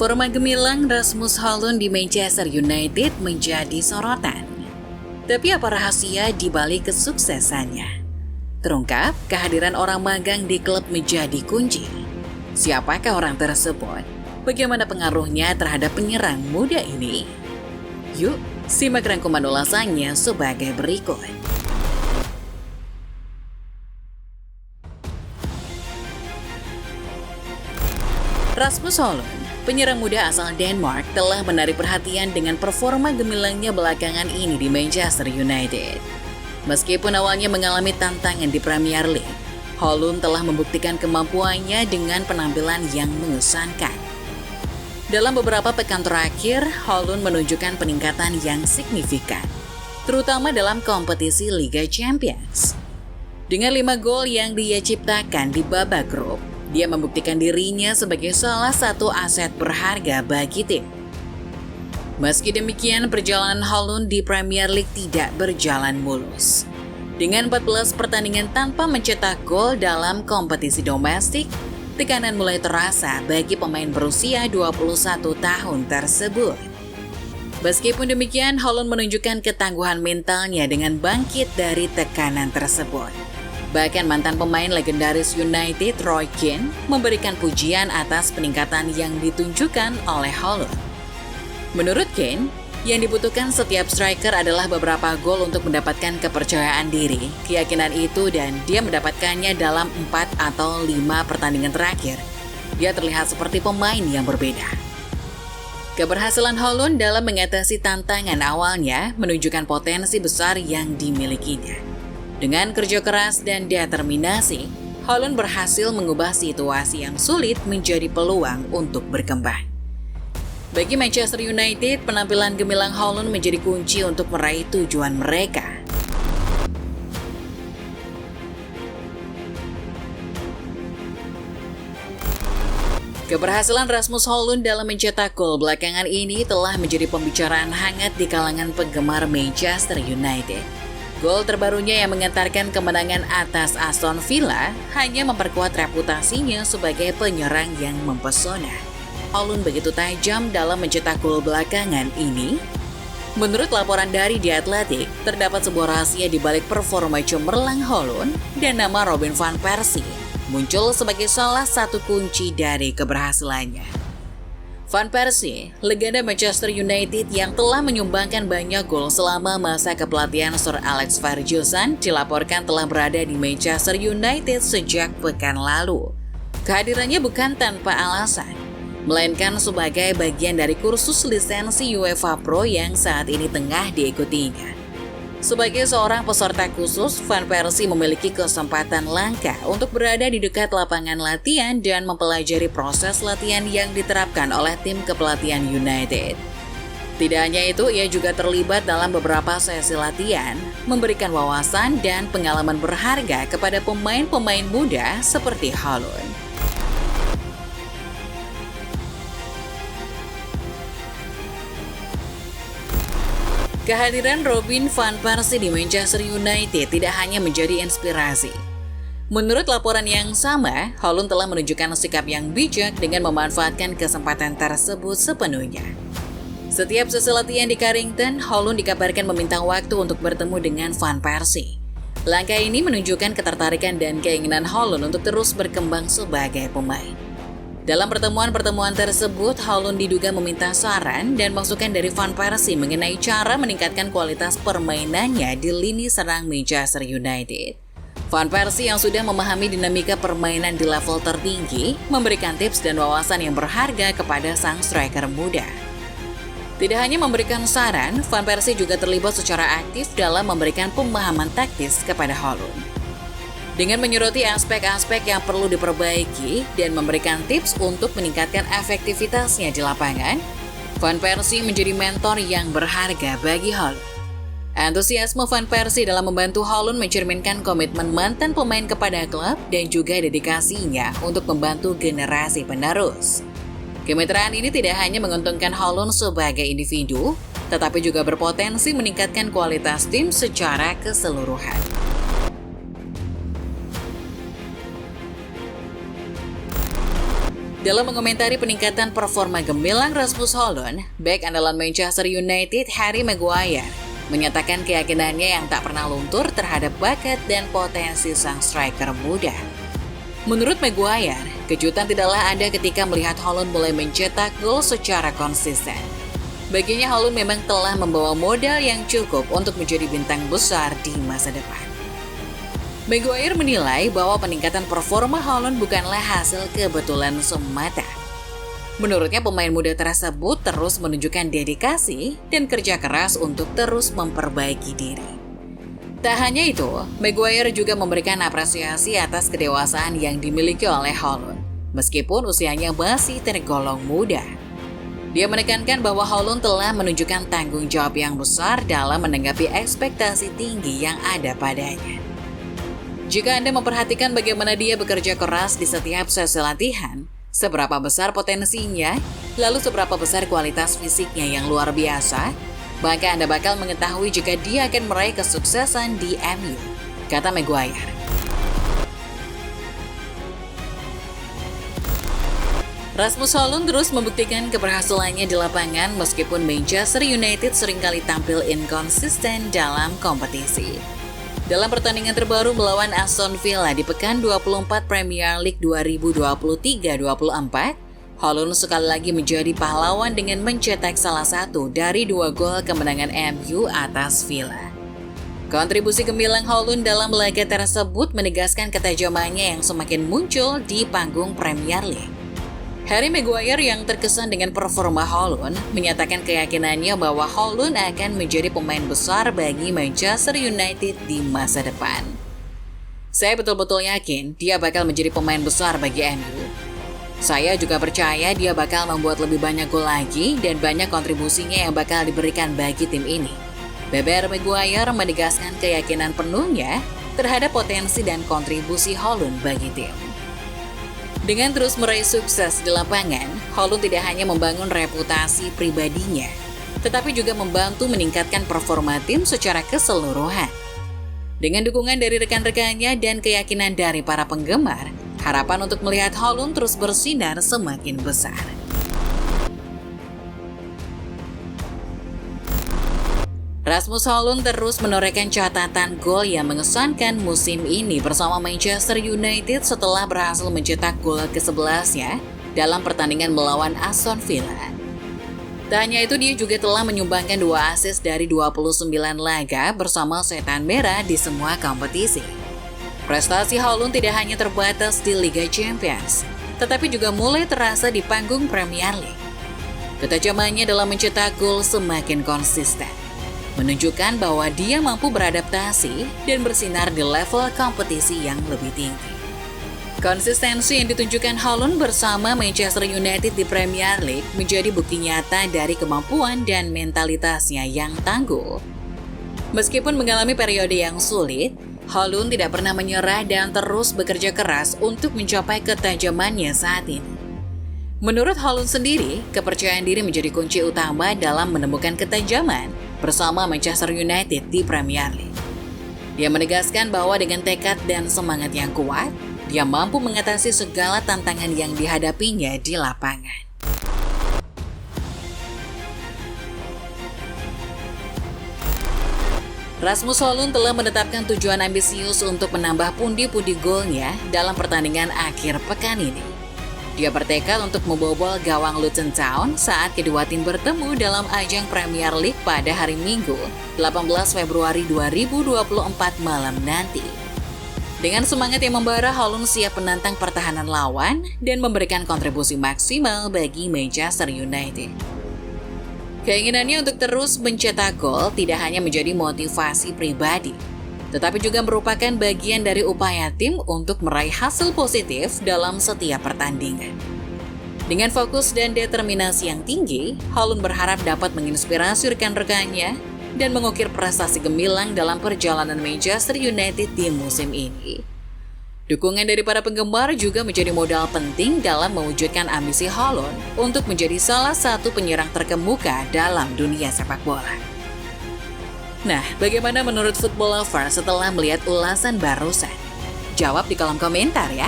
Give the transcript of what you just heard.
Performa gemilang Rasmus Højlund di Manchester United menjadi sorotan. Tapi apa rahasia di balik kesuksesannya? Terungkap, kehadiran orang magang di klub menjadi kunci. Siapakah orang tersebut? Bagaimana pengaruhnya terhadap penyerang muda ini? Yuk, simak rangkuman ulasannya sebagai berikut. Rasmus Højlund, penyerang muda asal Denmark, telah menarik perhatian dengan performa gemilangnya belakangan ini di Manchester United. Meskipun awalnya mengalami tantangan di Premier League, Højlund telah membuktikan kemampuannya dengan penampilan yang mengesankan. Dalam beberapa pekan terakhir, Højlund menunjukkan peningkatan yang signifikan, terutama dalam kompetisi Liga Champions. Dengan 5 gol yang dia ciptakan di babak grup, dia membuktikan dirinya sebagai salah satu aset berharga bagi tim. Meski demikian, perjalanan Højlund di Premier League tidak berjalan mulus. Dengan 14 pertandingan tanpa mencetak gol dalam kompetisi domestik, tekanan mulai terasa bagi pemain berusia 21 tahun tersebut. Meskipun demikian, Højlund menunjukkan ketangguhan mentalnya dengan bangkit dari tekanan tersebut. Bahkan mantan pemain legendaris United Roy Keane memberikan pujian atas peningkatan yang ditunjukkan oleh Højlund. Menurut Keane, yang dibutuhkan setiap striker adalah beberapa gol untuk mendapatkan kepercayaan diri. Keyakinan itu dan dia mendapatkannya dalam 4 atau 5 pertandingan terakhir. Dia terlihat seperti pemain yang berbeda. Keberhasilan Højlund dalam mengatasi tantangan awalnya menunjukkan potensi besar yang dimilikinya. Dengan kerja keras dan determinasi, Højlund berhasil mengubah situasi yang sulit menjadi peluang untuk berkembang. Bagi Manchester United, penampilan gemilang Højlund menjadi kunci untuk meraih tujuan mereka. Keberhasilan Rasmus Højlund dalam mencetak gol belakangan ini telah menjadi pembicaraan hangat di kalangan penggemar Manchester United. Gol terbarunya yang mengantarkan kemenangan atas Aston Villa hanya memperkuat reputasinya sebagai penyerang yang mempesona. Højlund begitu tajam dalam mencetak gol belakangan ini. Menurut laporan dari The Athletic, terdapat sebuah rahasia di balik performa cemerlang Højlund dan nama Robin van Persie muncul sebagai salah satu kunci dari keberhasilannya. Van Persie, legenda Manchester United yang telah menyumbangkan banyak gol selama masa kepelatihan Sir Alex Ferguson, dilaporkan telah berada di Manchester United sejak pekan lalu. Kehadirannya bukan tanpa alasan, melainkan sebagai bagian dari kursus lisensi UEFA Pro yang saat ini tengah diikutinya. Sebagai seorang peserta khusus, Van Persie memiliki kesempatan langka untuk berada di dekat lapangan latihan dan mempelajari proses latihan yang diterapkan oleh tim kepelatihan United. Tidak hanya itu, ia juga terlibat dalam beberapa sesi latihan, memberikan wawasan dan pengalaman berharga kepada pemain-pemain muda seperti Højlund. Kehadiran Robin van Persie di Manchester United tidak hanya menjadi inspirasi. Menurut laporan yang sama, Højlund telah menunjukkan sikap yang bijak dengan memanfaatkan kesempatan tersebut sepenuhnya. Setiap sesi latihan di Carrington, Højlund dikabarkan meminta waktu untuk bertemu dengan Van Persie. Langkah ini menunjukkan ketertarikan dan keinginan Højlund untuk terus berkembang sebagai pemain. Dalam pertemuan-pertemuan tersebut, Højlund diduga meminta saran dan masukan dari Van Persie mengenai cara meningkatkan kualitas permainannya di lini serang Manchester United. Van Persie yang sudah memahami dinamika permainan di level tertinggi, memberikan tips dan wawasan yang berharga kepada sang striker muda. Tidak hanya memberikan saran, Van Persie juga terlibat secara aktif dalam memberikan pemahaman taktis kepada Højlund. Dengan menyoroti aspek-aspek yang perlu diperbaiki dan memberikan tips untuk meningkatkan efektivitasnya di lapangan, Van Persie menjadi mentor yang berharga bagi Højlund. Antusiasme Van Persie dalam membantu Højlund mencerminkan komitmen mantan pemain kepada klub dan juga dedikasinya untuk membantu generasi penerus. Kemitraan ini tidak hanya menguntungkan Højlund sebagai individu, tetapi juga berpotensi meningkatkan kualitas tim secara keseluruhan. Dalam mengomentari peningkatan performa gemilang Rasmus Højlund, bek andalan Manchester United Harry Maguire menyatakan keyakinannya yang tak pernah luntur terhadap bakat dan potensi sang striker muda. Menurut Maguire, kejutan tidaklah ada ketika melihat Højlund mulai mencetak gol secara konsisten. Baginya Højlund memang telah membawa modal yang cukup untuk menjadi bintang besar di masa depan. Maguire menilai bahwa peningkatan performa Højlund bukanlah hasil kebetulan semata. Menurutnya pemain muda tersebut terus menunjukkan dedikasi dan kerja keras untuk terus memperbaiki diri. Tak hanya itu, Maguire juga memberikan apresiasi atas kedewasaan yang dimiliki oleh Højlund, meskipun usianya masih tergolong muda. Dia menekankan bahwa Højlund telah menunjukkan tanggung jawab yang besar dalam menanggapi ekspektasi tinggi yang ada padanya. Jika Anda memperhatikan bagaimana dia bekerja keras di setiap sesi latihan, seberapa besar potensinya, lalu seberapa besar kualitas fisiknya yang luar biasa, maka Anda bakal mengetahui jika dia akan meraih kesuksesan di MU, kata Maguire. Rasmus Højlund terus membuktikan keberhasilannya di lapangan meskipun Manchester United seringkali tampil inkonsisten dalam kompetisi. Dalam pertandingan terbaru melawan Aston Villa di pekan 24 Premier League 2023-24, Højlund sekali lagi menjadi pahlawan dengan mencetak salah satu dari 2 gol kemenangan MU atas Villa. Kontribusi gemilang Højlund dalam laga tersebut menegaskan ketajamannya yang semakin muncul di panggung Premier League. Harry Maguire yang terkesan dengan performa Højlund menyatakan keyakinannya bahwa Højlund akan menjadi pemain besar bagi Manchester United di masa depan. Saya betul-betul yakin dia bakal menjadi pemain besar bagi MU. Saya juga percaya dia bakal membuat lebih banyak gol lagi dan banyak kontribusinya yang bakal diberikan bagi tim ini. Beber Maguire menegaskan keyakinan penuhnya terhadap potensi dan kontribusi Højlund bagi tim. Dengan terus meraih sukses di lapangan, Højlund tidak hanya membangun reputasi pribadinya, tetapi juga membantu meningkatkan performa tim secara keseluruhan. Dengan dukungan dari rekan-rekannya dan keyakinan dari para penggemar, harapan untuk melihat Højlund terus bersinar semakin besar. Rasmus Højlund terus menorehkan catatan gol yang mengesankan musim ini bersama Manchester United setelah berhasil mencetak gol ke-11-nya dalam pertandingan melawan Aston Villa. Tak hanya itu, dia juga telah menyumbangkan 2 assist dari 29 laga bersama Setan Merah di semua kompetisi. Prestasi Højlund tidak hanya terbatas di Liga Champions, tetapi juga mulai terasa di panggung Premier League. Ketajamannya dalam mencetak gol semakin konsisten, menunjukkan bahwa dia mampu beradaptasi dan bersinar di level kompetisi yang lebih tinggi. Konsistensi yang ditunjukkan Højlund bersama Manchester United di Premier League menjadi bukti nyata dari kemampuan dan mentalitasnya yang tangguh. Meskipun mengalami periode yang sulit, Højlund tidak pernah menyerah dan terus bekerja keras untuk mencapai ketajamannya saat ini. Menurut Højlund sendiri, kepercayaan diri menjadi kunci utama dalam menemukan ketajaman bersama Manchester United di Premier League. Dia menegaskan bahwa dengan tekad dan semangat yang kuat, dia mampu mengatasi segala tantangan yang dihadapinya di lapangan. Rasmus Højlund telah menetapkan tujuan ambisius untuk menambah pundi-pundi golnya dalam pertandingan akhir pekan ini. Dia bertekad untuk membobol gawang Luton Town saat kedua tim bertemu dalam ajang Premier League pada hari Minggu, 18 Februari 2024 malam nanti. Dengan semangat yang membara, Højlund siap menantang pertahanan lawan dan memberikan kontribusi maksimal bagi Manchester United. Keinginannya untuk terus mencetak gol tidak hanya menjadi motivasi pribadi, tetapi juga merupakan bagian dari upaya tim untuk meraih hasil positif dalam setiap pertandingan. Dengan fokus dan determinasi yang tinggi, Højlund berharap dapat menginspirasi rekan-rekannya dan mengukir prestasi gemilang dalam perjalanan Manchester United di musim ini. Dukungan dari para penggemar juga menjadi modal penting dalam mewujudkan ambisi Højlund untuk menjadi salah satu penyerang terkemuka dalam dunia sepak bola. Nah, bagaimana menurut Football Lover setelah melihat ulasan barusan? Jawab di kolom komentar ya!